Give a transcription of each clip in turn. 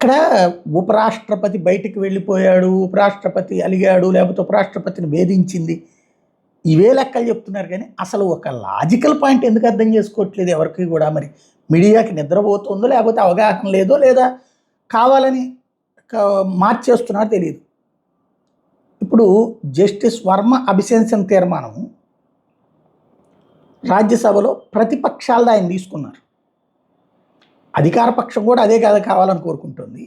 ఇక్కడ ఉపరాష్ట్రపతి బయటికి వెళ్ళిపోయాడు, ఉపరాష్ట్రపతి అలిగాడు, లేకపోతే ఉపరాష్ట్రపతిని వేధించింది. ఇవే లెక్కలు చెప్తున్నారు కానీ అసలు ఒక లాజికల్ పాయింట్ ఎందుకు అర్థం చేసుకోవట్లేదు ఎవరికి కూడా. మరి మీడియాకి నిద్రపోతుందో, లేకపోతే అవగాహన లేదో, లేదా కావాలని మార్చేస్తున్నారో తెలియదు. ఇప్పుడు జస్టిస్ వర్మ అభిశంసన తీర్మానం రాజ్యసభలో ప్రతిపక్షాలది ఆయన తీసుకున్నారు. అధికార పక్షం కూడా అదే కదా కావాలని కోరుకుంటుంది.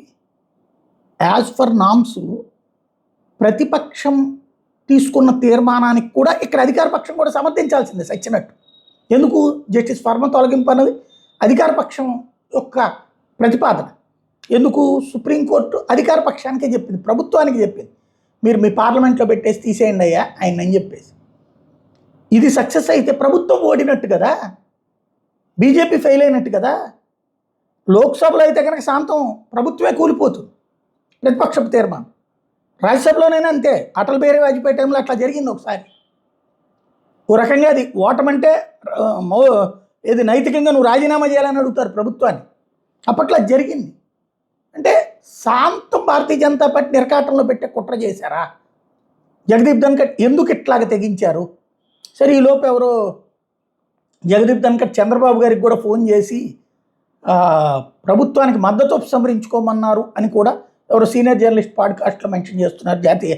యాజ్ ఫర్ నామ్స్ ప్రతిపక్షం తీసుకున్న తీర్మానానికి కూడా ఇక్కడ అధికార పక్షం కూడా సమర్థించాల్సిందే సచ్చినట్టు. ఎందుకు జస్టిస్ వర్మ తొలగింపు అన్నది అధికార పక్షం యొక్క ప్రతిపాదన. ఎందుకు సుప్రీంకోర్టు అధికార పక్షానికే చెప్పింది, ప్రభుత్వానికి చెప్పింది, మీరు మీ పార్లమెంట్లో పెట్టేసి తీసేయండి అయ్యా ఆయన అని చెప్పేసి. ఇది సక్సెస్ అయితే ప్రభుత్వం ఓడినట్టు కదా, బీజేపీ ఫెయిల్ అయినట్టు కదా. లోక్సభలో అయితే కనుక శాంతం ప్రభుత్వమే కూలిపోతుంది ప్రతిపక్షపు తీర్మానం. రాజ్యసభలోనైనా అంతే. అటల్ బిహారీ వాజ్పేయి టైంలో అట్లా జరిగింది ఒకసారి. ఓ రకంగా అది ఓటమంటే ఏది నైతికంగా నువ్వు రాజీనామా చేయాలని అడుగుతారు ప్రభుత్వాన్ని. అప్పట్లో జరిగింది. అంటే శాంతం భారతీయ జనతా పార్టీ నిరకాటంలో పెట్టే కుట్ర చేశారా? జగదీప్ ధన్కర్ ఎందుకు ఇట్లాగా తెగించారు? సరే, ఈలోపు ఎవరో జగదీప్ ధన్కర్ చంద్రబాబు గారికి కూడా ఫోన్ చేసి ప్రభుత్వానికి మద్దతు ఉపసంహరించుకోమన్నారు అని కూడా ఎవరో సీనియర్ జర్నలిస్ట్ పాడ్కాస్ట్లో మెన్షన్ చేస్తున్నారు, జాతీయ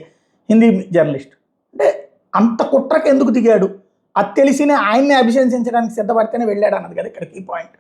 హిందీ జర్నలిస్ట్. అంటే అంత కుట్రకు ఎందుకు దిగాడు? అది తెలిసినే ఆయన్ని అభిశంసించడానికి సిద్ధపడితేనే వెళ్ళాడు అన్నది కదా ఇక్కడ కీ పాయింట్.